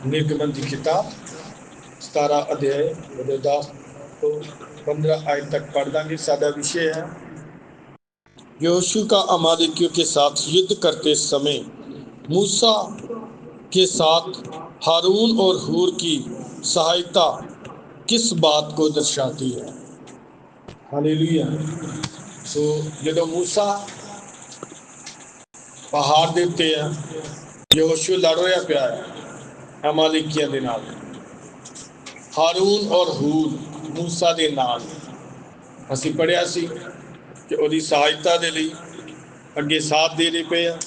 निर्गमन की किताब 17 अध्याय 10 तो 15 आयत तक पढ़ देंगे। सादा विषय है यहोशू का अमालेकियों के साथ युद्ध करते समय मूसा के साथ हारून और हूर की सहायता किस बात को दर्शाती है। हालेलुया। सो जो मूसा पहाड़ ਦੇ ਉੱਤੇ ਆ ਯਹੋਸ਼ੂ ਲੜ ਰਿਹਾ ਪਿਆ ਹੈ ਅਮਾਲੇਕੀਆਂ ਦੇ ਨਾਲ। ਹਾरून ਔਰ ਹੂਰ मूसा ਦੇ ਨਾਲ ਅਸੀਂ ਪੜਿਆ ਸੀ ਕਿ ਉਹਦੀ ਸਹਾਇਤਾ ਦੇ ਲਈ ਅੱਗੇ ਸਾਥ ਦੇ ਰਹੇ ਪਏ ਆ।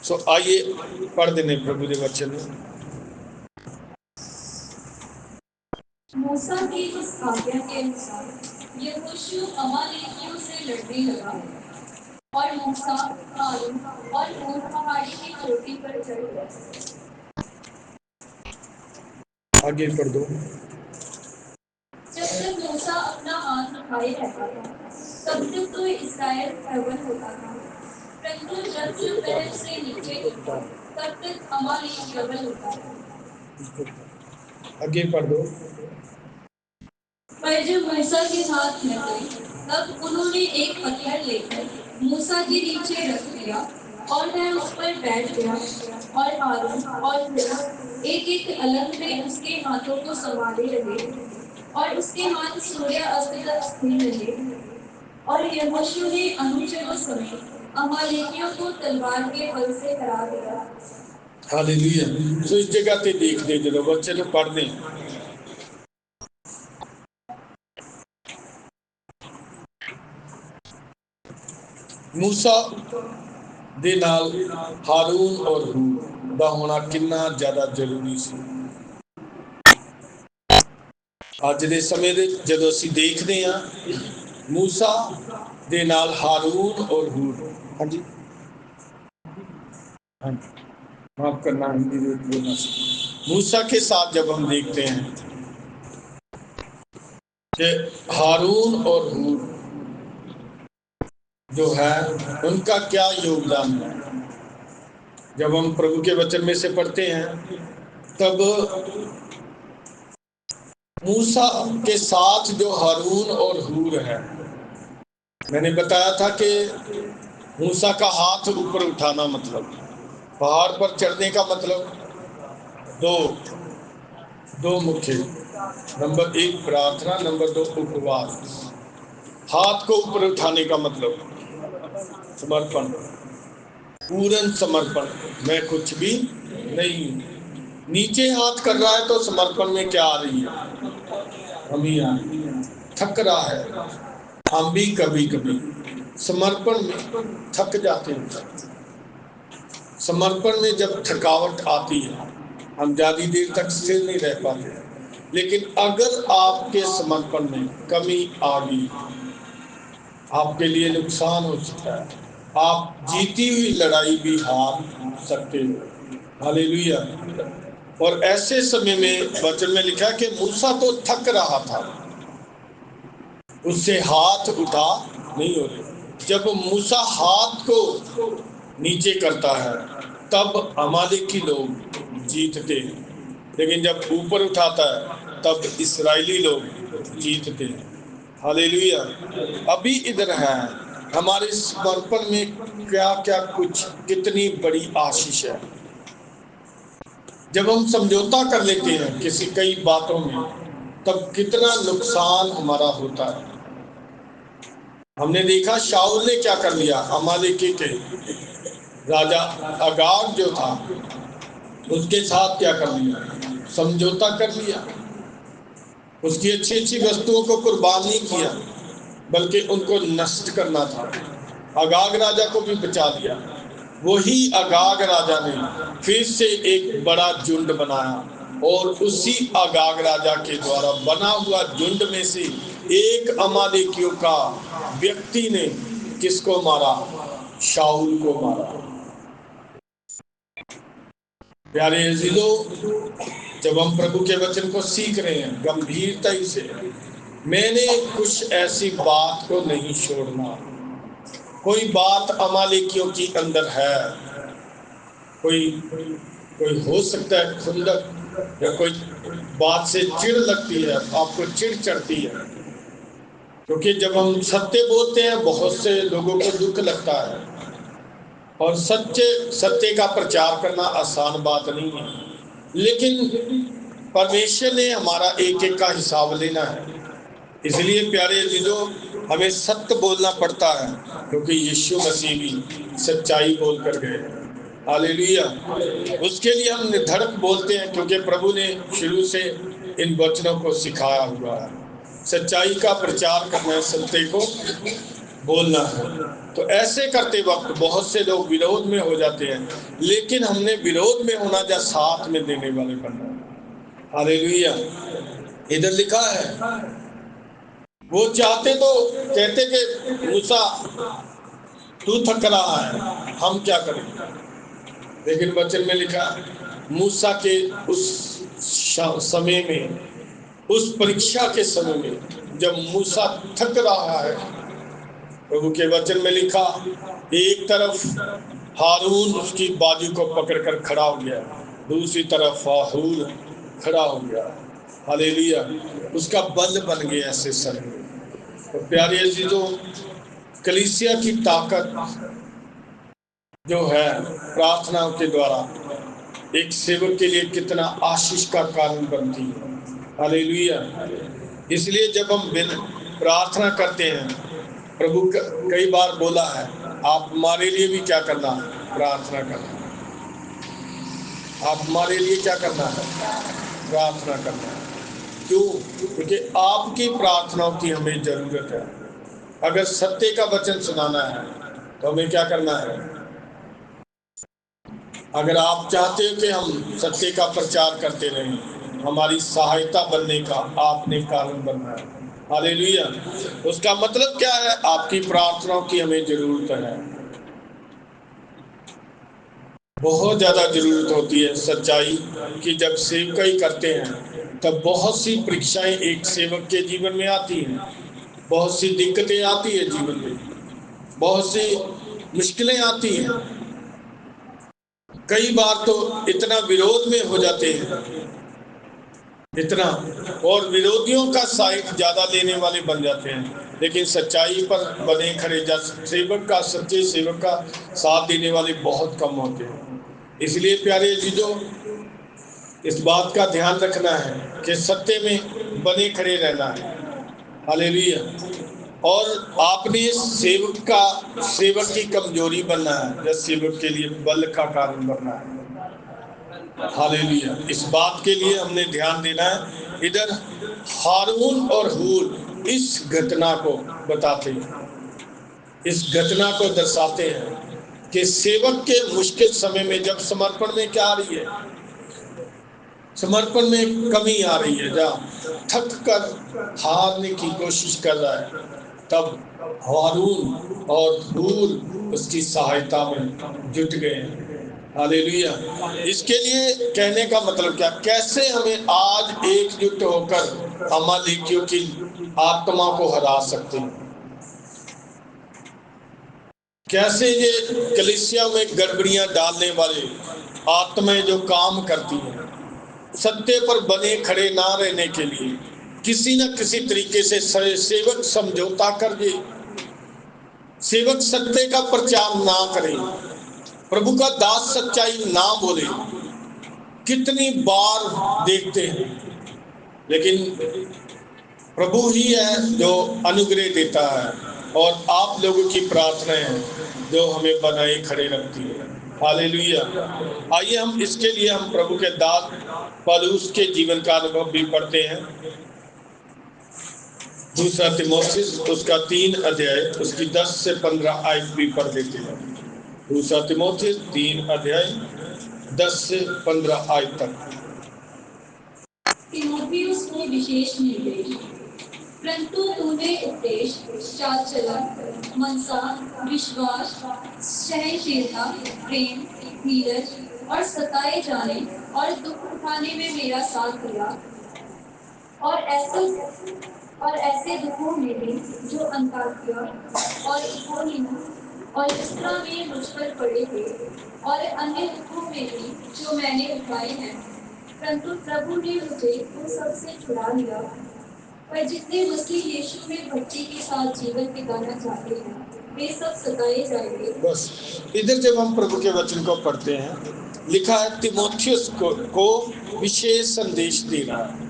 ਸੋ ਆइए पढ़ते हैं प्रभु के वचन में। मूसा की इस आज्ञा के अनुसार यहोशू अमालेकियों से लड़ने लगा और मूसा हारून और हूर पहाड़ी की चोटी पर चढ़ गए। आगे पढ़ दो। जब तक मूसा अपना हाथ उठाए रहता था तब तक तो इस्राएल प्रबल होता था, परंतु जब पैर से नीचे गिरता तब तक अमालेक प्रबल होता था। आगे पढ़ दो। पर जब मूसा के हाथ थक गए तब उन्होंने एक पत्थर लेकर मूसा के नीचे रख दिया और वह उस पर बैठ गया और हारून और हूर एक एक अलग में उसके हाथों को संभाले रहे और उसके हाथ सूर्यास्त तक स्थिर रहे। और यहोशू ने अनुचरों समेत अमालेकियों को तलवार के बल से हरा दिया। हालेलुया। सो इस जगह ते देखते जो वचन पढ़ने मूसा ਦੇ ਨਾਲ ਹਾरून और हूर ਦਾ ਹੋਣਾ ਕਿੰਨਾ ਜ਼ਿਆਦਾ ਜ਼ਰੂਰੀ ਸੀ। ਅੱਜ ਦੇ ਸਮੇਂ ਦੇ ਜਦੋਂ ਅਸੀਂ ਦੇਖਦੇ ਹਾਂ मूसा ਦੇ ਨਾਲ हारून और हूर। हाँ जी हाँ जी माफ करना हिंदी में बोलना। मूसा के साथ जब हम देखते हैं कि हारून और हूर जो है उनका क्या योगदान है। जब हम प्रभु के वचन में से पढ़ते हैं तब मूसा के साथ जो हारून और हूर है, मैंने बताया था कि मूसा का हाथ ऊपर उठाना मतलब पहाड़ पर चढ़ने का मतलब दो मुख्य, नंबर 1 प्रार्थना, नंबर 2 उपवास। हाथ को ऊपर उठाने का मतलब समर्पण, पूर्ण समर्पण। मैं कुछ भी नहीं हूं। नीचे हाथ कर रहा है तो समर्पण में क्या आ रही है, कमी आ रही है, थक रहा है। हम भी कभी कभी समर्पण में थक जाते हैं। समर्पण में जब थकावट आती है हम ज्यादा देर तक स्थिर नहीं रह पाते। लेकिन अगर आपके समर्पण में कमी आ गई आपके लिए नुकसान हो सकता है। आप जीती हुई लड़ाई भी हार सकते हो। हालेलुया। और ऐसे समय में वचन में लिखा कि मूसा तो थक रहा था, उससे हाथ उठा नहीं हो रहे। जब मूसा हाथ को नीचे करता है तब अमालेकी लोग जीतते हैं, लेकिन जब ऊपर उठाता है तब इस्राएली लोग जीतते हैं। हालेलुया। अभी इधर है हमारे समर्पण में क्या क्या कुछ कितनी बड़ी आशीष है। जब हम समझौता कर लेते हैं किसी कई बातों में तब कितना नुकसान हमारा होता है। हमने देखा शाऊल ने क्या कर लिया, अमालेकी के राजा अगाग जो था उसके साथ क्या कर लिया, समझौता कर लिया। उसकी अच्छी अच्छी वस्तुओं को कुर्बान नहीं किया बल्कि उनको नष्ट करना था। अगाग राजा को भी बचा लिया। वही अगाग राजा ने फिर से एक बड़ा झुंड बनाया और उसी अगाग राजा के द्वारा बना हुआ झुंड में से एक अमालेकियों का व्यक्ति ने किसको मारा, शाऊल को मारा। प्यारे अजीजों, जब हम प्रभु के वचन को सीख रहे हैं गंभीरता से, मैंने कुछ ऐसी बात को नहीं छोड़ना। कोई बात अमालेकियों की अंदर है, कोई कोई हो सकता है खुंदक या कोई बात से चिढ़ लगती है, आपको चिढ़ चढ़ती है, क्योंकि जब हम सत्य बोलते हैं बहुत से लोगों को दुख लगता है, और सत्य का प्रचार करना आसान बात नहीं है, लेकिन परमेश्वर ने हमारा एक एक का हिसाब लेना है। इसलिए प्यारे अजीजों, हमें सत्य बोलना पड़ता है, क्योंकि यीशु मसीह भी सच्चाई बोल कर गए। हालेलुया। उसके लिए हम निर्धड़क बोलते हैं, क्योंकि प्रभु ने शुरू से इन वचनों को सिखाया हुआ है। सच्चाई का प्रचार करना है, सत्य को बोलना है। तो ऐसे करते वक्त बहुत से लोग विरोध में हो जाते हैं, लेकिन हमने विरोध में होना या साथ में देने वाले बनना है। हालेलुया। इधर लिखा है, वो चाहते तो कहते कि मूसा तू थक रहा है, हम क्या करें, लेकिन वचन में लिखा मूसा के उस समय में, उस परीक्षा के समय में जब मूसा थक रहा है, प्रभु के वचन में लिखा एक तरफ हारून उसकी बाजू को पकड़कर खड़ा हो गया, दूसरी तरफ हारून खड़ा हो गया। हालेलुया। उसका बल बन गया ऐसे सर में। तो प्यारे अजीजों, कलीसिया की ताकत जो है प्रार्थना के द्वारा एक सेवक के लिए कितना आशीष का कारण बनती है। हालेलुया। इसलिए जब हम प्रार्थना करते हैं, प्रभु कई बार बोला है आप हमारे लिए भी क्या करना, प्रार्थना करना। आप हमारे लिए क्या करना है, प्रार्थना करना है। क्यों? क्योंकि आपकी प्रार्थनाओं की हमें जरूरत है। अगर सत्य का वचन सुनाना है तो हमें क्या करना है। अगर आप चाहते हो कि हम सत्य का प्रचार करते रहें, हमारी सहायता बनने का आपने कारण बनना है। हालेलुया। उसका मतलब क्या है, आपकी प्रार्थनाओं की हमें जरूरत है, बहुत ज्यादा जरूरत होती है सच्चाई की। जब सेवकाई करते हैं तब बहुत सी परीक्षाएं एक सेवक के जीवन में आती हैं, बहुत सी दिक्कतें आती है जीवन में, बहुत सी मुश्किलें आती हैं। कई बार तो इतना विरोध में हो जाते हैं, इतना, और विरोधियों का साइड ज्यादा लेने वाले बन जाते हैं, लेकिन सच्चाई पर बने खड़े जा सेवक का, सच्चे सेवक का साथ देने वाले बहुत कम होते हैं। इसलिए प्यारे जीजों, इस बात का ध्यान रखना है कि सत्य में बने खड़े रहना है। हालेलुया। और आपने सेवक की कमजोरी बनना है या सेवक के लिए बल का कारण बनना है। हालेलुया। इस बात के लिए हमने ध्यान देना है। इधर हारून और हूर इस घटना को बताते हैं, इस घटना को दर्शाते हैं कि सेवक के मुश्किल समय में जब समर्पण में क्या आ रही है, समर्पण में कमी आ रही है, जहाँ थक कर हारने की कोशिश कर रहा है, तब हारून और हूर उसकी सहायता में जुट गए हैं। हालेलुया। इसके लिए कहने का मतलब क्या, कैसे हमें आज एकजुट होकर अमालेकियों की आत्मा को हरा सकते हैं, कैसे ये कलीसिया में गड़बड़ियां डालने वाले आत्माएं जो काम करती हैं, सत्य पर बने खड़े ना रहने के लिए किसी न किसी तरीके से सेवक समझौता कर दे, सेवक सत्य का प्रचार ना करे, प्रभु का दास सच्चाई ना बोले। कितनी बार देखते हैं, लेकिन प्रभु ही है जो अनुग्रह देता है, और आप लोगों की प्रार्थनाएं हैं जो हमें बनाए खड़े रखती है। हालेलुया। आइए हम इसके लिए हम प्रभु के दास पौलुस के जीवन का अनुभव भी पढ़ते हैं। दूसरा तिमोथेयुस उसका 3 अध्याय उसकी 10 से 15 आयत भी पढ़ देते हैं। दूसरा तिमोथेयुस 3 अध्याय 10 से 15 आयत तक। तिमोथियुस को विशेष निर्देश, परंतु तूने उपदेश, चाल चलन, मनसा, विश्वास, सहनशीलता, प्रेम, धीरज और सताए जाने और दुख उठाने में मेरा साथ दिया, और ऐसे दुखों में भी जो अंताकिया और इकोनियम और इस तरह वे मुझ पर पड़े थे और अन्य दुखों में भी जो मैंने उठाए हैं, परंतु प्रभु ने मुझे उन सब से छुड़ा लिया। पर जितने मसीह यीशु में भक्ति के साथ जीवन बिताना चाहते हैं, वे सब सताए जाएंगे। बस इधर जब हम प्रभु के वचन को पढ़ते हैं, लिखा है तिमोथियस को विशेष संदेश दे रहा है।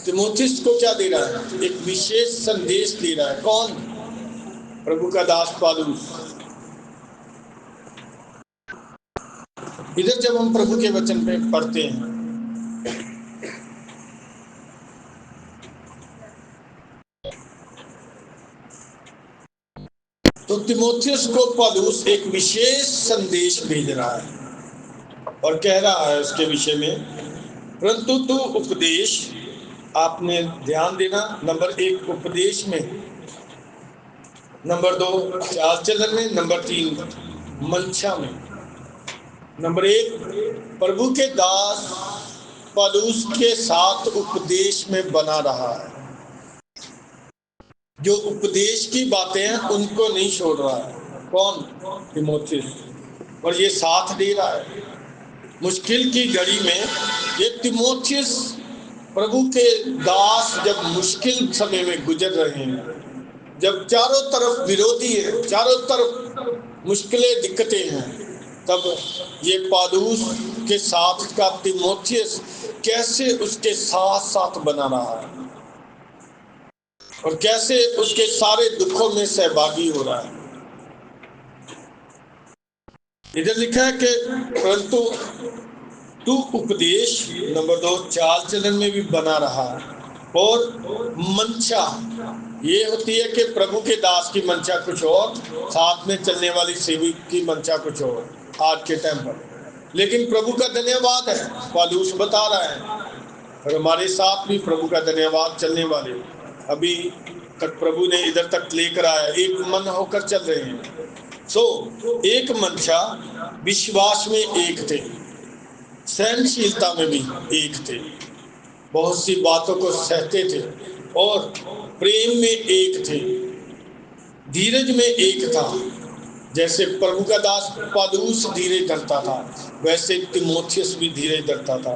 तिमोथियस को क्या दे रहा है? एक विशेष संदेश दे रहा है। कौन? प्रभु का दास पौलुस। इधर जब हम प्रभु के वचन पे पढ़ते हैं, तो तिमोथियस को पौलुस एक विशेष संदेश भेज रहा है और कह रहा है उसके विषय में, परंतु तू उपदेश, आपने ध्यान देना, नंबर 1 उपदेश में, नंबर 2 चाल चलन में, नंबर 3 मंशा में। नंबर 1 प्रभु के दास पौलुस के साथ उपदेश में बना रहा है। जो उपदेश की बातें हैं उनको नहीं छोड़ रहा है। कौन? तिमोथियस। और ये साथ दे रहा है मुश्किल की घड़ी में। ये तिमोथियस प्रभु के दास जब मुश्किल समय में गुजर रहे हैं, जब चारों तरफ विरोधी है, चारों तरफ मुश्किलें दिक्कतें हैं, तब ये पौलुस के साथ का तिमोथियस कैसे उसके साथ साथ बना रहा है और कैसे उसके सारे दुखों में सहभागी हो रहा है। इधर लिखा है कि परंतु तू उपदेश, नंबर 2 चाल चलन में भी बना रहा है। और मंशा ये होती है कि प्रभु के दास की मंशा कुछ और, साथ में चलने वाली सेवक की मंशा कुछ और आज के टाइम पर। लेकिन प्रभु का धन्यवाद है, पौलुस बता रहा है, और हमारे साथ भी प्रभु का धन्यवाद चलने वाले अभी तक प्रभु ने इधर तक लेकर आया, एक मन होकर चल रहे हैं। एक मंशा, विश्वास में एक थे, सहनशीलता में भी एक थे, बहुत सी बातों को सहते थे और प्रेम में एक थे, धीरज में एक था। जैसे प्रभु का दास पौलुस धीरे धरता था, वैसे तिमोथियस भी धीरे धरता था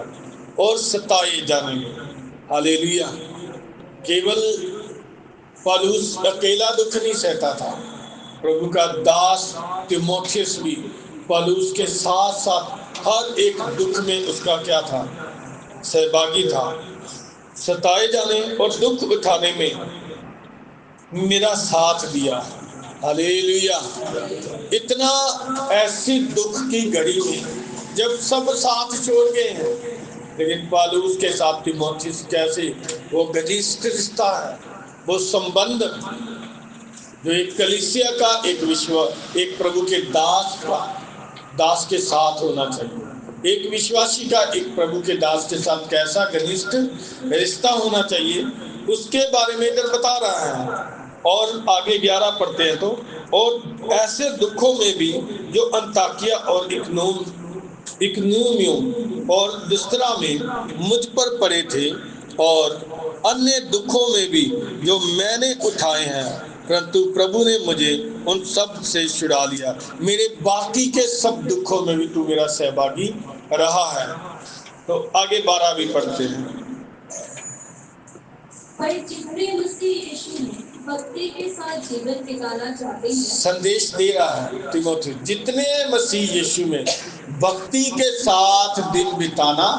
और सताए जाने में। हालेलुया। केवल पौलुस अकेला दुख नहीं सहता था, प्रभु का दास तिमोथियस भी पौलुस के साथ साथ हर एक दुख में उसका क्या था? सहभागी था। सताए जाने और दुख उठाने में मेरा साथ दिया। हालेलुया। इतना ऐसी दुख की घड़ी में जब सब साथ छोड़ गए हैं, लेकिन पौलुस के साथ तिमोथियस कैसे वो घनिष्ठ रिश्ता है, वो संबंध जो एक कलीसिया का, एक प्रभु के दास के साथ होना चाहिए। एक विश्वासी का एक प्रभु के दास के साथ कैसा घनिष्ठ रिश्ता होना चाहिए, उसके बारे में इधर बता रहा है। और आगे 11 पढ़ते हैं तो, और ऐसे दुखों में भी जो अंताकिया और इकनूमियों और लुस्त्रा में मुझ पर पड़े थे, और अन्य दुखों में भी जो मैंने उठाए हैं, परंतु प्रभु ने मुझे उन सब से छुड़ा लिया। मेरे बाकी के सब दुखों में भी तू मेरा सहभागी रहा है। तो आगे 12 भी पढ़ते हैं। पर जितने मसीह यीशु में भक्ति के साथ जीवन बिताना चाहते हैं, संदेश दे रहा है तिमोथी, जितने मसीह यीशु में भक्ति के साथ दिन बिताना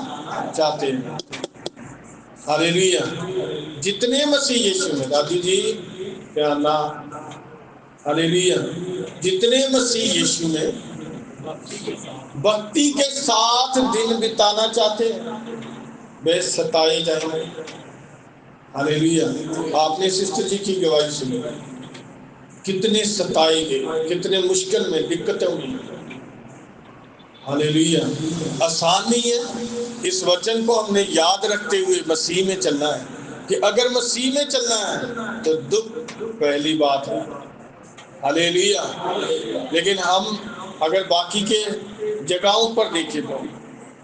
चाहते हैं। हालेलुया। जितने मसीह यीशु में, दादी जी क्या ना, हालेलुया, जितने मसीह यीशु में भक्ति के साथ दिन बिताना चाहते हैं, वे सताए जाएंगे। हालेलुया। आपने सिस्टर जी की गवाही सुनी, कितने सताए गए, कितने मुश्किल में, दिक्कतों में। हालेलुया। आसान नहीं है। इस वचन को हमने याद रखते हुए मसीह में चलना है, कि अगर मसीह में चलना है तो दुख पहली बात है। हालेलुया। लेकिन हम अगर बाकी के जगहों पर देखें तो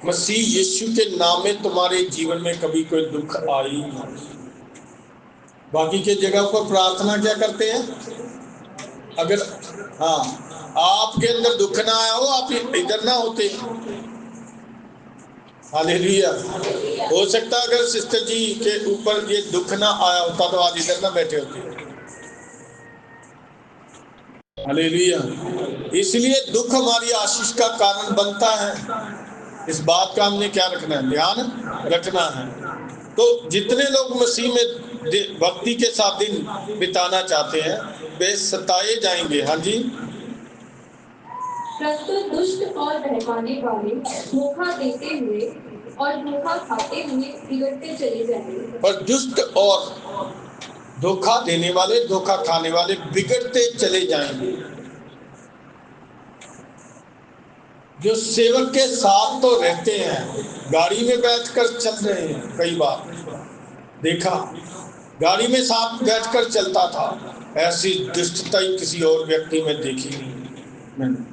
मसीह यीशु के नाम में तुम्हारे जीवन में कभी कोई दुख आई नहीं। बाकी के जगह पर प्रार्थना क्या करते हैं? अगर हाँ आपके अंदर दुख ना आया हो, आप इधर ना होते। हालेलुया। हो सकता है अगर सिस्टर जी के ऊपर ये दुख ना आया होता तो आज इधर ना बैठे होते। हालेलुया। इसलिए दुख हमारी आशीष का कारण बनता है। इस बात का हमने क्या रखना है, ध्यान रखना है। तो जितने लोग मसीह में भक्ति के साथ दिन बिताना चाहते हैं वे सताए जाएंगे। हाँ जी। परंतु दुष्ट और बहकाने वाले धोखा देते हुए और धोखा खाते हुए बिगड़ते चले जाएंगे। पर दुष्ट और धोखा देने वाले, धोखा खाने वाले बिगड़ते चले जाएंगे। जो सेवक के साथ तो रहते हैं, गाड़ी में बैठकर चल रहे हैं, कई बार देखा गाड़ी में साथ बैठकर चलता था, ऐसी दुष्टता ही किसी और व्यक्ति में देखी नहीं मैंने।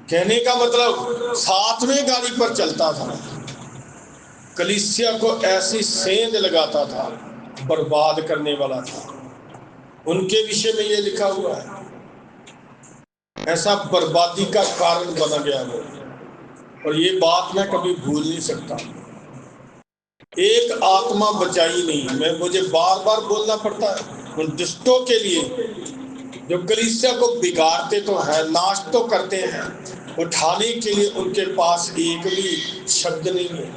कहने का मतलब साथ में गाड़ी पर चलता था, कलीसिया को ऐसी सेंध लगाता था, बर्बाद करने वाला था। उनके विषय में ये लिखा हुआ है, ऐसा बर्बादी का कारण बना गया वो। और ये बात मैं कभी भूल नहीं सकता। एक आत्मा बचाई नहीं। मैं मुझे बार बार बोलना पड़ता है उन दुष्टों के लिए जो कलीसिया को बिगाड़ते तो है, नाश तो करते हैं, उठाने के लिए उनके पास एक भी शब्द नहीं है।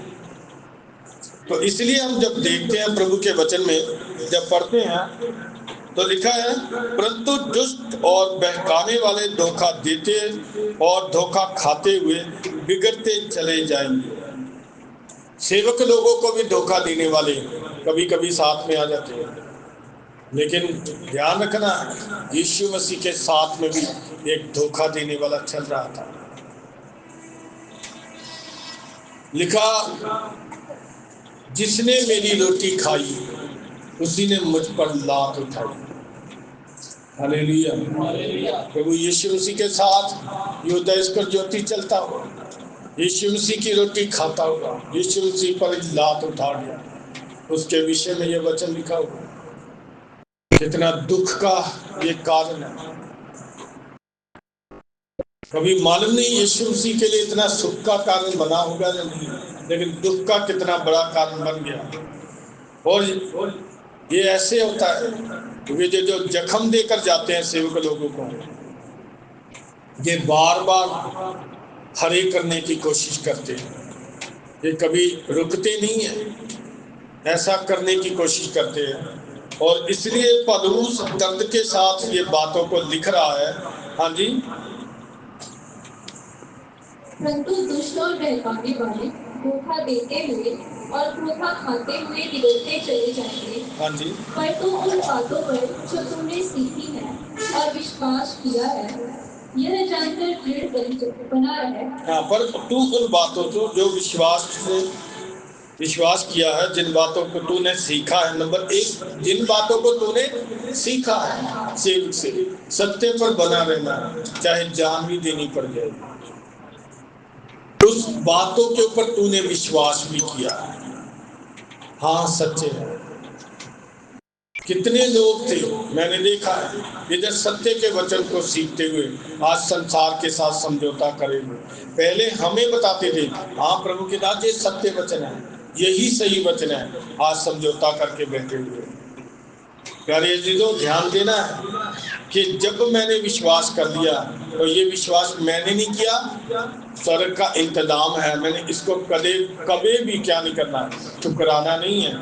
तो इसलिए हम जब देखते हैं प्रभु के वचन में, जब पढ़ते हैं तो लिखा है, परंतु दुष्ट और बहकाने वाले धोखा देते और धोखा खाते हुए बिगड़ते चले जाएंगे। सेवक लोगों को भी धोखा देने वाले कभी कभी साथ में आ जाते हैं, लेकिन ध्यान रखना यीशु मसीह के साथ में भी एक धोखा देने वाला चल रहा था। लिखा, जिसने मेरी रोटी खाई उसी ने मुझ पर लात उठाई। हालेलुया। प्रभु यीशु मसीह के साथ यहूदा इस्करियोती चलता हुआ यीशु मसीह की रोटी खाता हुआ, यीशु मसीह पर लात उठा गया। उसके विषय में यह वचन लिखा हुआ। कितना दुख का ये कारण है। कभी मालूम नहीं यीशु मसीह के लिए इतना सुख का कारण बना होगा या नहीं, लेकिन दुख का कितना बड़ा कारण बन गया। और ये ऐसे होता है क्योंकि जो जख्म देकर जाते हैं सेवक लोगों को, ये बार बार हरे करने की कोशिश करते हैं, ये कभी रुकते नहीं है, ऐसा करने की कोशिश करते हैं। और इसलिए पौलुस दर्द के साथ ये बातों को लिख रहा है। हाँ जी। परंतु दुष्ट और बहकाने वाले धोखा देते हुए और धोखा खाते हुए बिगड़ते चले जाएंगे। हाँ जी। पर तू उन बातों पर जो तुमने सीखी है और विश्वास किया है, यह जानकर दृढ़ बना रहे। हाँ, पर तू उन बातों को जो विश्वास किया है, जिन बातों को तूने सीखा है, नंबर एक, जिन बातों को तूने सीखा है सेवक से, सत्य पर बना रहना, चाहे जान भी देनी पड़ जाए। उस बातों के ऊपर तूने विश्वास भी किया, हाँ सच्चे है। कितने लोग थे मैंने देखा है इधर सत्य के वचन को सीखते हुए आज संसार के साथ समझौता करे हुए। पहले हमें बताते थे हाँ प्रभु के दास ये सत्य वचन है, यही सही वचन है, आज समझौता करके बैठे हुए। प्यारे अजीजों, ध्यान देना है कि जब मैंने विश्वास कर लिया तो ये विश्वास मैंने नहीं किया, स्वर्ग का इंतजाम है। मैंने इसको कभी भी क्या नहीं करना, ठुकराना नहीं है।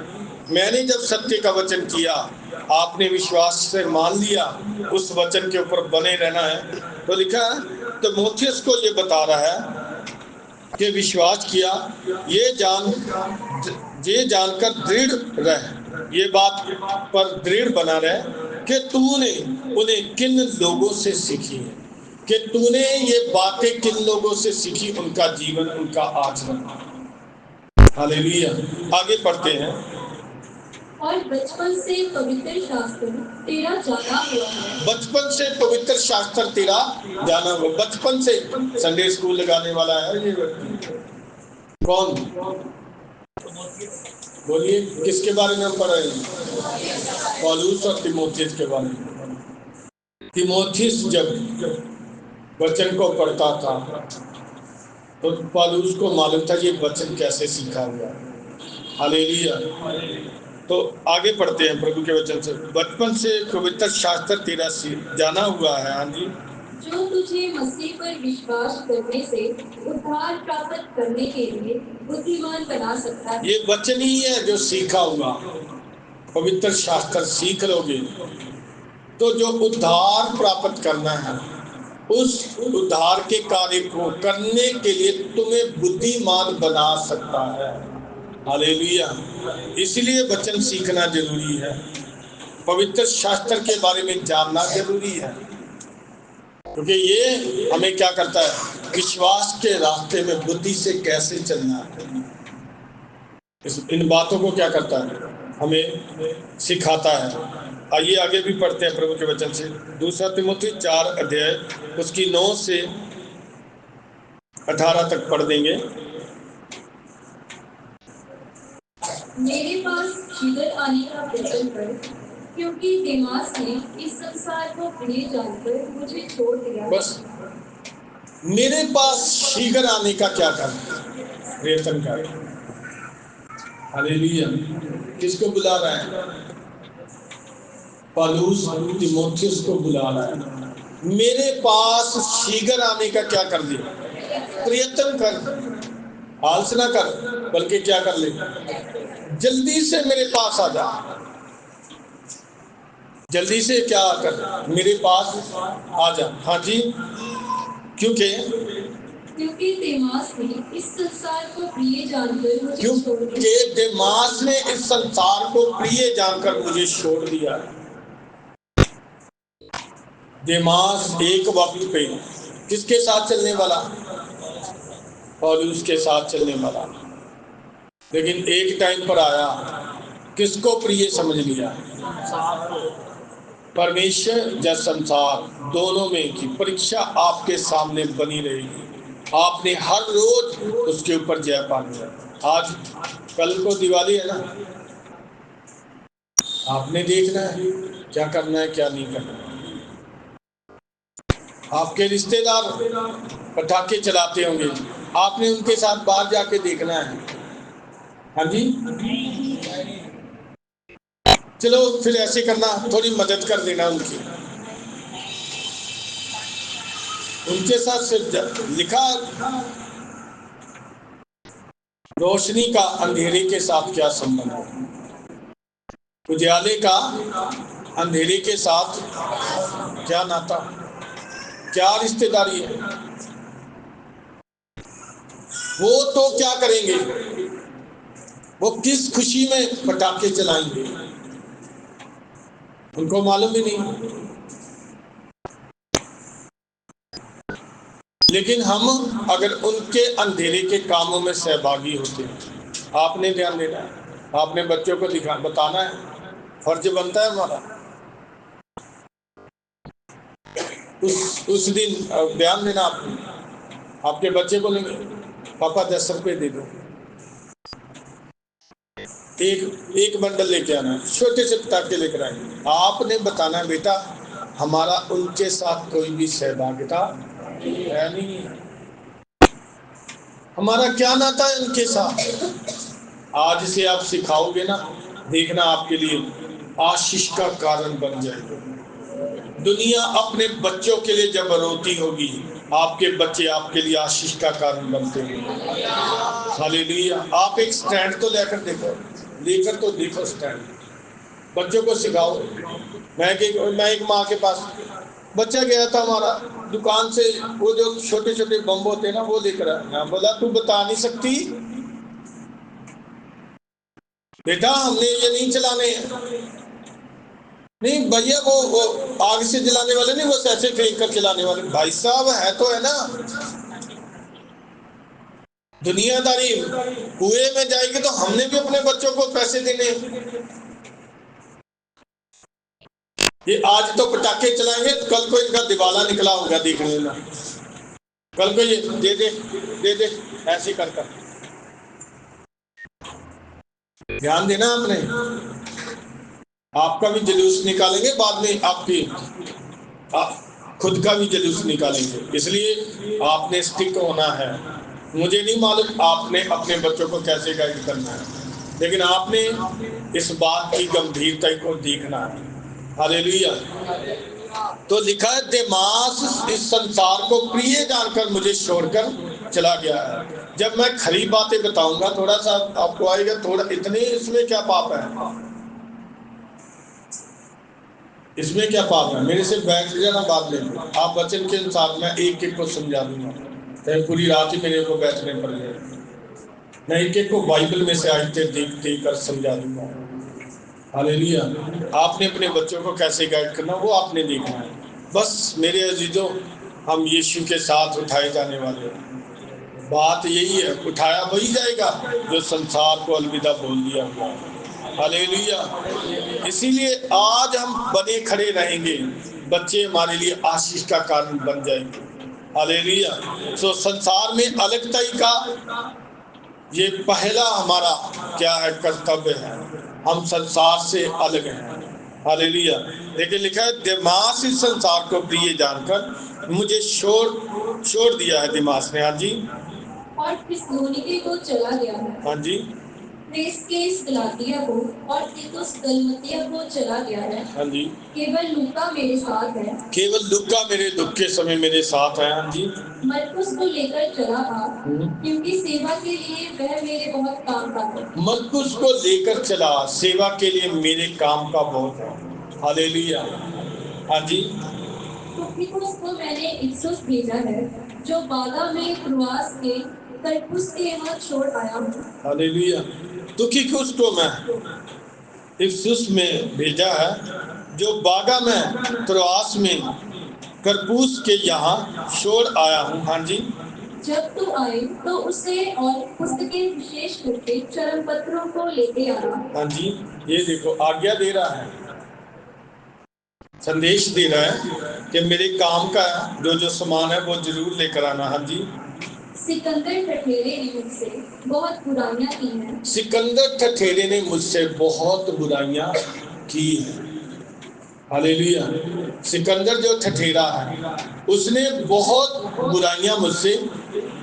मैंने जब सत्य का वचन किया, आपने विश्वास से मान लिया, उस वचन के ऊपर बने रहना है। तो लिखा है तो तीमुथियुस को ये बता रहा है कि विश्वास किया, ये जानकर दृढ़ रह, ये बात पर दृढ़ बना रहे कि तूने उन्हें किन लोगों से सीखी है, कि तूने ये बातें किन लोगों से सीखी, उनका जीवन, उनका आचरण। हालेलुया। आगे पढ़ते हैं। और बचपन से पवित्र शास्त्र तेरा जाना हुआ है। बचपन से पवित्र शास्त्र तेरा जाना हुआ। बचपन से संडे स्कूल लगाने वाला है ये व्यक्ति। कौन? बोलिए, किसके बारे में हम पढ़ रहे हैं? पौलुस और तीमुथियुस के बारे में। तीमुथियुस जब वचन को पढ़ता था तो पौलुस को मालूम था ये वचन कैसे सीखा हुआ है। हालेलुया। तो आगे पढ़ते हैं प्रभु के वचन से। बचपन से पवित्र शास्त्र तेरा जाना हुआ है। हाँ जी। जो तुझे मसीह पर विश्वास करने से उद्धार प्राप्त करने के लिए बुद्धिमान बना सकता है। ये वचन ही है जो सीखा हुआ। पवित्र शास्त्र सीख लोगे तो जो उद्धार प्राप्त करना है, उस उद्धार के कार्य को करने के लिए तुम्हें बुद्धिमान बना सकता है। हालेलुया। इसलिए वचन सीखना जरूरी है, पवित्र शास्त्र के बारे में जानना जरूरी है, क्योंकि ये हमें क्या करता है, विश्वास के रास्ते में बुद्धि से कैसे चलना है, इन बातों को क्या करता है, हमें सिखाता है। आइए आगे भी पढ़ते हैं प्रभु के वचन से। दूसरा तीमुथियुस 4 अध्याय उसकी 9 से 18 तक पढ़ देंगे। मेरे पास शीघ्र आने का वचन कर, क्योंकि देमास ने इस संसार को प्रिय जानकर मुझे छोड़ दिया। बस मेरे पास शीघ्र आने का क्या कर, प्रयत्न कर। हालेलुया। किसको बुला रहा है? पौलुस तीमुथियुस को बुला रहा है। मेरे पास शीघ्र आने का क्या कर दे, प्रयत्न कर। आलस ना कर, बल्कि क्या कर ले, जल्दी से मेरे पास आ जा। जल्दी से क्या कर, मेरे पास आ जा। हाँ जी। क्योंकि देमास ने इस संसार को प्रिय जानकर मुझे छोड़ दिया। क्योंकि देमास ने इस संसार को प्रिय जानकर मुझे छोड़ दिया। देमास एक वक्त पे किसके साथ चलने वाला? पौलुस के साथ चलने वाला। लेकिन एक टाइम पर आया, किसको प्रिय समझ लिया? परमेश्वर या संसार, दोनों में की परीक्षा आपके सामने बनी रहेगी। आपने हर रोज उसके ऊपर जय पानी है। आज कल को दिवाली है ना, आपने देखना है क्या करना है क्या नहीं करना है। आपके रिश्तेदार पटाखे चलाते होंगे, आपने उनके साथ बाहर जाके देखना है। हाँ जी। चलो फिर ऐसे करना, थोड़ी मदद कर देना उनके साथ। सिर्फ लिखा रोशनी का अंधेरे के साथ क्या संबंध है? उजाले का अंधेरे के साथ क्या नाता, क्या रिश्तेदारी है? वो तो क्या करेंगे, वो किस खुशी में पटाखे चलाएंगे, उनको मालूम भी नहीं। लेकिन हम अगर उनके अंधेरे के कामों में सहभागी होते हैं, आपने ध्यान देना है, आपने बच्चों को बताना है, फर्ज बनता है हमारा। उस दिन ध्यान देना, आपके बच्चे को लेंगे, पापा 10 रुपये दे दो, एक बंडल लेके आना, छोटे से पटाखे लेकर आएंगे। आपने बताना है बेटा हमारा उनके साथ कोई भी सहभागिता है नहीं, हमारा क्या नाता है उनके साथ। आज से आप सिखाओगे ना, देखना आपके लिए आशीष का कारण बन जाएगा। दुनिया अपने बच्चों के लिए जब रोती होगी, आपके बच्चे आपके लिए आशीष का कारण बनते हैं। हालेलुया। आप एक स्टैंड तो लेकर तो देखो स्टैंड, बच्चों को सिखाओ। मैं एक माँ के पास बच्चा गया था हमारा, दुकान से वो जो छोटे छोटे बम होते हैं ना, वो लेकर आया। बोला तू बता नहीं सकती बेटा, हमने ये नहीं चलाने हैं। नहीं भैया, वो आग से जलाने वाले नहीं, वो ऐसे फेंक कर चलाने वाले। भाई साहब है तो है ना, दुनियादारी कुएं में जाएगी तो हमने भी अपने बच्चों को पैसे देने। ये आज तो पटाखे चलाएंगे, कल को इनका दिवाला निकला होगा, देख लेना। कल को ये दे दे ऐसे कर ध्यान देना। आपने आपका भी जुलूस निकालेंगे बाद में आपकी। खुद का भी जुलूस निकालेंगे। इसलिए आपने स्टिक होना है। मुझे नहीं मालूम आपने अपने बच्चों को कैसे गाइड करना है, लेकिन आपने इस बात की गंभीरता को देखना है। हालेलुया। तो लिखा है देमास इस संसार को प्रिय जानकर मुझे छोड़कर चला गया है। जब मैं खरी बातें बताऊंगा थोड़ा सा आपको आएगा, थोड़ा इतने इसमें क्या पाप है, इसमें क्या पाप है, मेरे से बैठ जाना बाद में। आप वचन के अनुसार मैं एक एक को समझा दूंगा, चाहे पूरी रात ही मेरे को बैठने पड़ जाए, मैं एक एक को बाइबल में से आयतें देख देख कर समझा दूंगा। हालेलुया। आपने अपने बच्चों को कैसे गाइड करना वो आपने देखना है। बस मेरे अजीजों, हम यीशु के साथ उठाए जाने वाले हैं। बात यही है, उठाया वही जाएगा जो संसार को अलविदा बोल दिया हुआ है। हालेलुया। इसीलिए आज हम बने खड़े रहेंगे, बच्चे हमारे लिए आशीष का कारण बन जाएंगे। हालेलुया। तो संसार में अलगताई का ये पहला हमारा क्या है, कर्तव्य है। हम संसार से अलग हैं। हालेलुया। लेकिन लिखा है दिमास इस संसार को प्रिय जानकर मुझे छोड़ दिया है दिमास ने। हाँ जी। और थिस्सलुनीके को चला गया है। हाँ जी। क्रेसकेंस गलातिया को और तीतुस दलमतिया को चला गया है। हाँ जी। केवल लूका मेरे साथ है। केवल लूका मेरे दुख के समय मेरे साथ है। हाँ जी। मरकुस को लेकर चला आ, क्योंकि सेवा के लिए वह मेरे बहुत काम का है। मरकुस को लेकर चला, सेवा के लिए मेरे काम का बहुत है। हालेलुया। हाँ जी। तुखिकुस को मैंने इफिसुस भेजा है, जो बागा में त्रोआस के करपुस के यहाँ छोड़ आया हूँ। हालेलुया। तुखिकुस को मैं इफिसुस में भेजा है, जो बागा में त्रोआस में करपुस के यहाँ छोड़ आया हूँ। हाँ जी। जब तू आए तो उसे और पुस्तकें विशेष करके चरण पत्रों को लेते आना। हाँ जी। ये देखो आज्ञा दे रहा है, संदेश दे रहा है कि मेरे काम का जो जो सामान है वो जरूर लेकर आना। हाँ जी। सिकंदर ठठेरे ने मुझसे बहुत बुराइयां की हैं। सिकंदर ठठेरे ने मुझसे बहुत बुराइयां की हैं। हालेलुया। सिकंदर जो ठठेरा है उसने बहुत बुराइयां मुझसे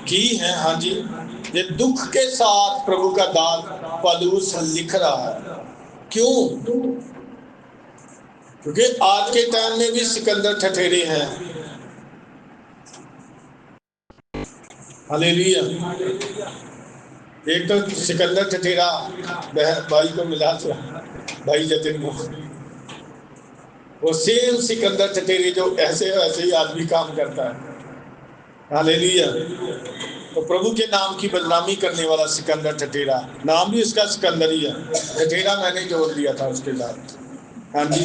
की हैं। हाँ जी। ये दुख के साथ प्रभु का दास पौलुस लिख रहा है। क्यों? क्योंकि आज के टाइम में भी सिकंदर ठठेरे हैं। हालेलुया। एक तो सिकंदर ठठेरा भाई को मिला था, भाई जतिन को, वो सेम सिकंदर ठठेरे जो ऐसे वैसे ही आदमी काम करता है। हालेलुया। तो प्रभु के नाम की बदनामी करने वाला सिकंदर ठठेरा, नाम भी इसका सिकंदर ही है, ठठेरा मैंने जोड़ दिया था उसके साथ। हाँ जी।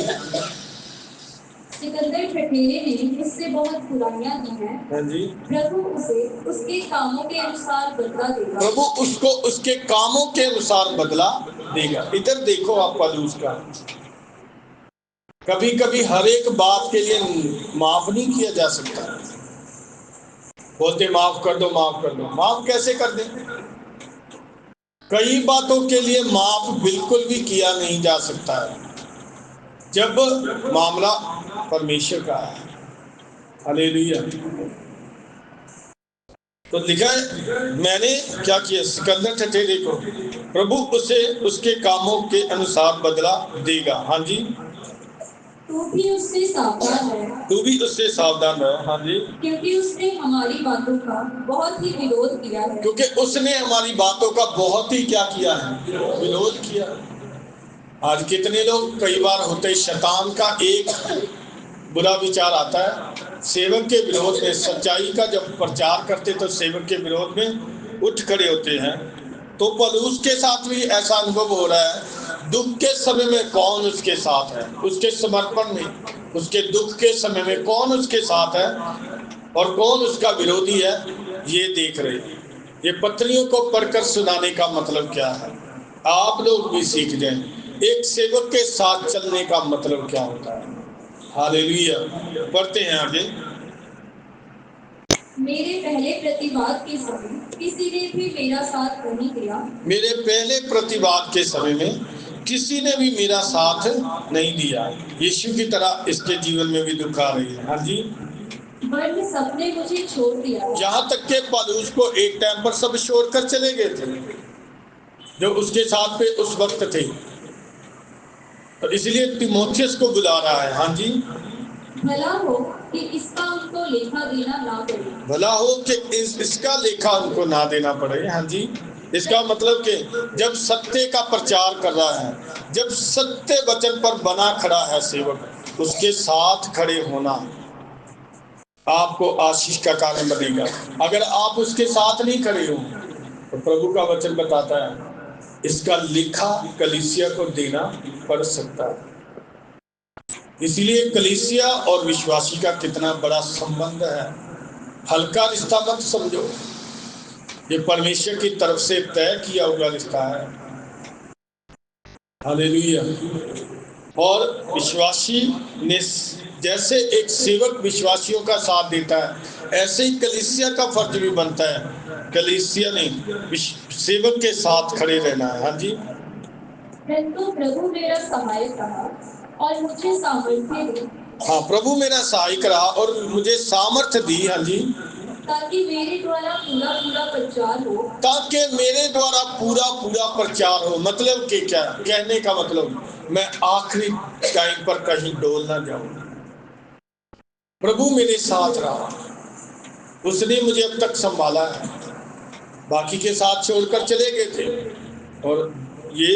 सिकंदर ठठेरे ने मुझसे बहुत बुराइयां की हैं। हाँ जी। प्रभु उसे उसके कामों के अनुसार बदला देगा। प्रभु उसको उसके कामों के अनुसार बदला देगा। इधर देखो आप पौलुस का, कभी कभी हर एक बात के लिए माफ नहीं किया जा सकता। बोलते माफ कर दो, माफ कर दो। माफ कैसे कर दें? कई बातों के लिए माफ बिल्कुल भी किया नहीं जा सकता है जब मामला परमेश्वर का है। हालेलुया। तो लिखा है मैंने क्या किया, सिकंदर ठठेरे को प्रभु उसे उसके कामों के अनुसार बदला देगा। हाँ जी। तू भी उससे सावधान रह। तू भी उससे सावधान रह। हाँ जी। क्योंकि उसने हमारी बातों का बहुत ही विरोध किया है। क्योंकि उसने हमारी बातों का बहुत ही क्या किया है, विरोध किया। आज कितने लोग, कई बार होते शैतान का एक बुरा विचार आता है, सेवक के विरोध में, सच्चाई का जब प्रचार करते तो सेवक के विरोध में उठ खड़े होते हैं। तो पौलुस के साथ भी ऐसा अनुभव हो रहा है। दुख के समय में कौन उसके साथ है, उसके समर्पण में, उसके दुख के समय में कौन उसके साथ है और कौन उसका विरोधी है, ये देख रहे हैं। ये पत्रियों को पढ़कर सुनाने का मतलब क्या है, आप लोग भी सीख जाएं। एक सेवक के साथ चलने का मतलब क्या होता है। हालेलुया। पढ़ते हैं आगे। मेरे पहले प्रतिवाद के समय किसी ने भी मेरा साथ नहीं दिया। मेरे पहले प्रतिवाद के समय में किसी ने भी मेरा साथ नहीं दिया। यीशु की तरह इसके जीवन में भी दुख आ रही है। हाँ जी, वरन सबने मुझे छोड़ दिया। यहाँ तक के पौलुस को एक टाइम पर सब छोड़कर चले गए थे जो उसके साथ पे उस वक्त थे। तो इसलिए तीमुथियुस को बुला रहा है। हाँ जी, भला हो कि इसका उनको लेखा देना ना पड़े। भला हो कि इसका लेखा उनको ना देना पड़े। हाँ जी, इसका मतलब कि जब सत्य का प्रचार कर रहा है, जब सत्य वचन पर बना खड़ा है सेवक, उसके साथ खड़े होना आपको आशीष का कारण बनेगा। अगर आप उसके साथ नहीं खड़े हो तो प्रभु का वचन बताता है इसका लेखा कलीसिया को देना पड़ सकता है। इसलिए कलीसिया और विश्वासी का कितना बड़ा संबंध है, हल्का रिश्ता मत समझो। ये परमेश्वर की तरफ से तय किया हुआ रिश्ता है। हालेलुया। और विश्वासी ने जैसे एक सेवक विश्वासियों का साथ देता है, ऐसे ही कलीसिया का फर्ज भी बनता है। कलीसिया ने सेवक के साथ खड़े रहना है। हाँ जी, परंतु प्रभु मेरा सहायक रहा और मुझे सामर्थ्य दी। हाँ, प्रभु मेरा सहायक रहा और मुझे सामर्थ्य दी। हाँ जी, ताकि मेरे द्वारा पूरा पूरा प्रचार हो। ताकि मेरे द्वारा पूरा पूरा प्रचार हो। मतलब कि क्या कहने का मतलब, मैं आखिरी टाइम पर कहीं डोल ना जाऊं। प्रभु मेरे साथ रहा, उसने मुझे अब तक संभाला है। बाकी के साथ छोड़कर चले गए थे और ये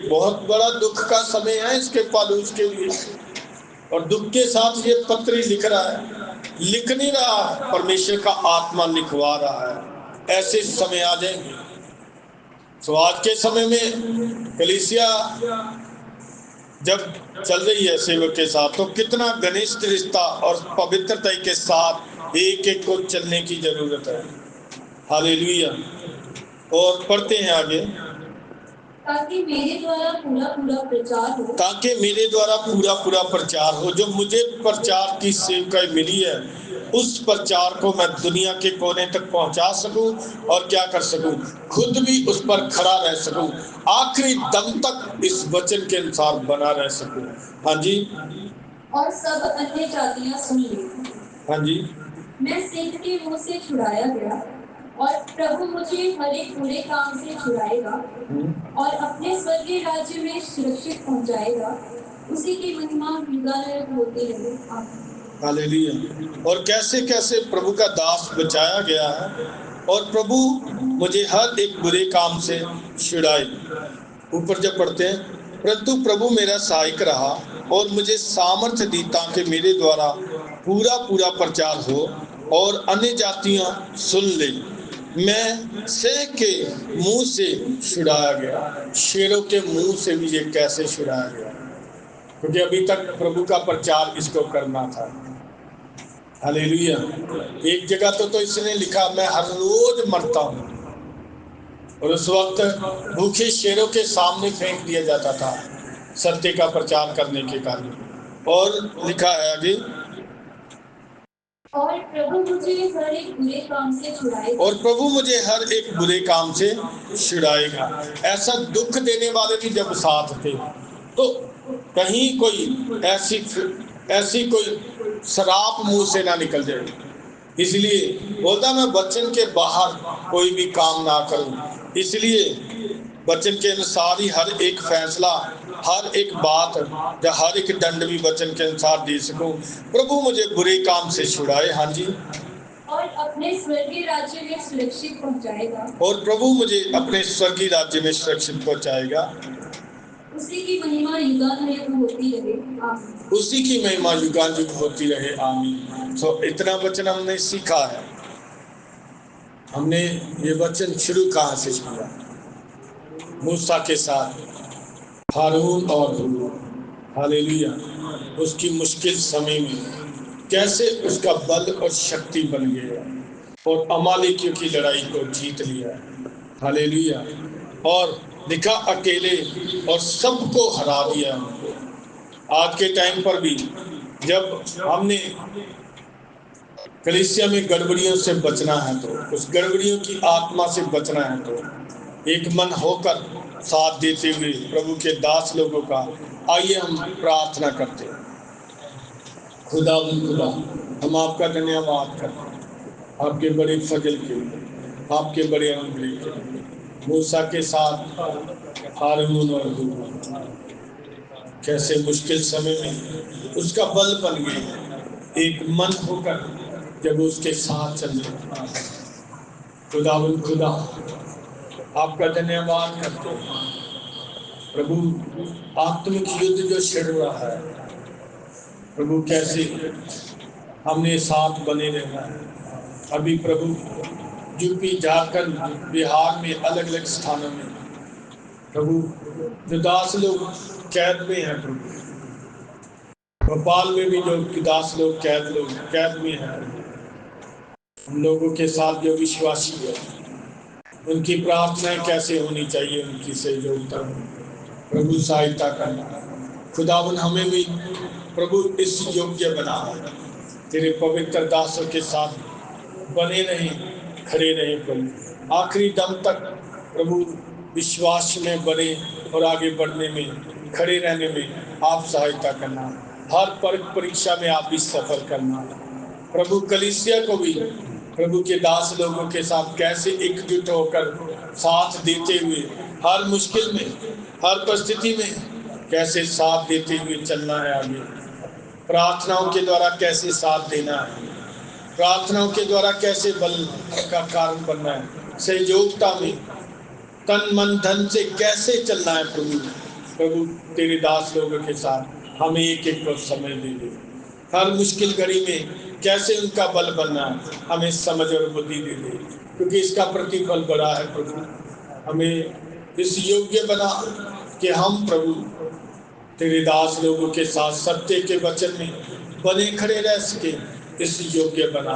बहुत बड़ा दुख का समय है इसके पौलुस के लिए। और दुख के साथ ये पत्र लिख रहा है, लिख नहीं रहा, परमेश्वर का आत्मा लिखवा रहा है। ऐसे समय आ जाएंगे। तो आज के समय में कलीसिया जब चल रही है सेवक के साथ, तो कितना घनिष्ठ रिश्ता और पवित्रता के साथ एक एक को चलने की जरूरत है। हालेलुया। और पढ़ते हैं आगे, ताकि मेरे द्वारा पूरा पूरा प्रचार हो। ताकि मेरे द्वारा पूरा पूरा प्रचार हो। जो मुझे प्रचार की सेवकाई मिली है, उस प्रचार को मैं दुनिया के कोने तक पहुंचा सकूं और क्या कर सकूं, खुद भी उस पर खड़ा रह सकूं, आखिरी दम तक इस वचन के अनुसार बना रह सकूं। हाँ जी, और सब अन्य जातियां सुन ले। हाँ जी, मैं सिंह के मुंह से छुड़ाया गया और प्रभु मुझे हर एक बुरे काम से छुड़ाएगा और अपने स्वर्गीय राज्य में सुरक्षित पहुंचाएगा। उसी की महिमा युगानुयुग होती रहे। आमीन। हालेलुया। और कैसे कैसे प्रभु का दास बचाया गया है और प्रभु मुझे हर एक बुरे काम से छुड़ाए। ऊपर जब पढ़ते हैं, परंतु प्रभु मेरा सहायक रहा और मुझे सामर्थ्य दी ताकि मेरे द्वारा पूरा पूरा प्रचार हो और अन्य जातियां सुन ले। मैं शेर के मुंह से छुड़ाया गया। शेरों के मुंह से भी ये कैसे छुड़ाया गया, क्योंकि अभी तक प्रभु का प्रचार इसको करना था। हालेलुया। एक जगह तो इसने लिखा, मैं हर रोज मरता हूँ। और उस वक्त भूखे शेरों के सामने फेंक दिया जाता था सत्य का प्रचार करने के कारण। और लिखा है आगे, और प्रभु मुझे हर एक बुरे काम से छुड़ाएगा। और प्रभु मुझे हर एक बुरे काम से छुड़ाएगा। ऐसा दुख देने वाले भी जब साथ थे, तो कहीं कोई ऐसी कोई शराब मुंह से ना निकल जाए। इसलिए बोलता, मैं वचन के बाहर कोई भी काम ना करूं। इसलिए वचन के अनुसार ही हर एक फैसला, हर एक बात या हर एक दंड भी वचन के अनुसार दे सकूं। प्रभु मुझे बुरे काम से छुड़ाए। हाँ जी, और अपने स्वर्गीय राज्य में सुरक्षित पहुंचाएगा। और प्रभु मुझे अपने स्वर्गीय राज्य में सुरक्षित पहुंचाएगा। उसी की महिमा युगानुयुग होती रहे। आमीन। उसी की महिमा युगानुयुग होती रहे। आमीन। तो इतना वचन हमने सीखा है। हमने ये वचन शुरू कहाँ से किया? मूसा के साथ, हारून और हूर। हालेलुया। उसकी मुश्किल समय में कैसे उसका बल और शक्ति बन गया और अमालेकियों की लड़ाई को जीत लिया। हालेलुया। और लिखा अकेले और सबको हरा दिया उनको। आज के टाइम पर भी जब हमने कलीसिया में गड़बड़ियों से बचना है, तो उस गड़बड़ियों की आत्मा से बचना है, तो एक मन होकर साथ देते हुए प्रभु के दास लोगों का आइए हम प्रार्थना करते हैं। खुदा हम आपका धन्यवाद करते हैं आपके बड़े फजल के लिए, आपके बड़े अनुग्रह के लिए। मूसा के साथ हारून और हूर कैसे मुश्किल समय में उसका बल बन गए, एक मन होकर जब उसके साथ चलने। खुदा आपका धन्यवाद करते हैं प्रभु। आत्मिक युद्ध जो छिड़ रहा है प्रभु, कैसे हमने साथ बने रहना है। अभी प्रभु यूपी, झारखंड, बिहार में अलग अलग स्थानों में प्रभु जो दास लोग कैद में हैं प्रभु, भोपाल में भी जो दास लोग कैद में हैं, हम लोगों के साथ जो विश्वासी है उनकी प्रार्थनाएं कैसे होनी चाहिए, उनकी सहयोगिता प्रभु सहायता करना। खुदावन हमें भी प्रभु इस योग्य बना, तेरे पवित्र दासों के साथ बने रहें, खड़े रहें प्रभु, आखिरी दम तक प्रभु विश्वास में बने और आगे बढ़ने में, खड़े रहने में आप सहायता करना। हर परीक्षा में आप भी सफल करना प्रभु। कलीसिया को भी प्रभु के दास लोगों के साथ कैसे एकजुट होकर साथ देते हुए, हर मुश्किल में, हर परिस्थिति में कैसे साथ देते हुए चलना है आगे। प्रार्थनाओं के द्वारा कैसे साथ देना है, प्रार्थनाओं के द्वारा कैसे बल का कारण बनना है, सहयोगिता में तन मन धन से कैसे चलना है प्रभु तेरे दास लोगों के साथ हमें एक एक को समय दे दे। हर मुश्किल घड़ी में कैसे उनका बल बनना है हमें समझ और बुद्धि दे दे, क्योंकि इसका प्रतिफल बड़ा है प्रभु। हमें इस योग्य बना कि हम प्रभु तेरे दास लोगों के साथ सत्य के वचन में बने खड़े रह सके, इस योग्य बना।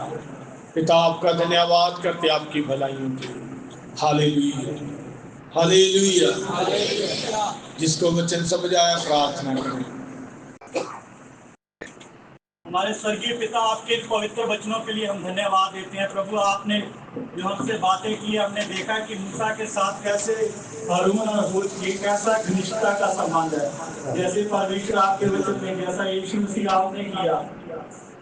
पिता आपका धन्यवाद करते आपकी भलाइयों के लिए। Hallelujah, hallelujah. जिसको वचन समझ आया प्रार्थना करें। हमारे स्वर्गीय पिता, आपके पवित्र वचनों के लिए हम धन्यवाद देते हैं प्रभु। आपने जो हमसे बातें की, हमने देखा कि मूसा के साथ कैसे हारून और हूर की कैसा घनिष्ठता का संबंध है। जैसे परमेश्वर आपके वचन में, जैसा यीशु मसीह आपने किया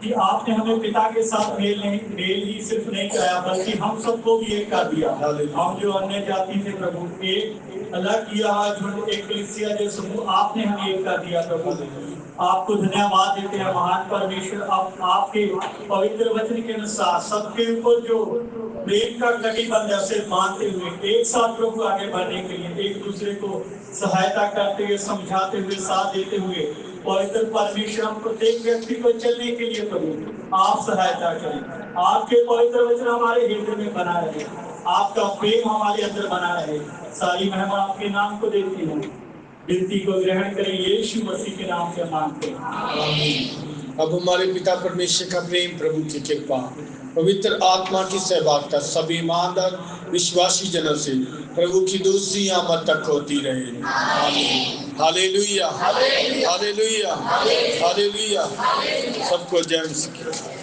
कि आपने हमें पिता के साथ मेल ही सिर्फ नहीं कराया, बल्कि हम सबको भी एक कर दिया। हम जो अन्य जाति थे प्रभु, एक अलग किया, जो एक कलीसिया जो समूह, आपने हमें एक कर दिया प्रभु। आपको धन्यवाद देते हैं महान परमेश्वर। आपके पवित्र वचन के अनुसार सबके ऊपर जो प्रेम का कटिबंध से बांधते हुए एक साथ प्रभु आगे बढ़ने के लिए, एक दूसरे को सहायता करते हुए, समझाते हुए, साथ देते हुए, पवित्र परमेश्वर हम प्रत्येक व्यक्ति को चलने के लिए प्रभु आप सहायता करें। आपके पवित्र वचन हमारे हृदय में बना रहे, आपका प्रेम हमारे अंदर बना रहे। सारी महिमा आपके नाम को देती हूँ, विनती को ग्रहण करें यीशु मसीह के नाम से मांगते हैं। अब हमारे पिता परमेश्वर का प्रेम, प्रभु की कृपा, पवित्र आत्मा की सहभागिता सभी ईमानदार विश्वासी जनों से प्रभु की दूसरी आमद तक होती रहे। Hallelujah, hallelujah, hallelujah. सबको जय मसीह।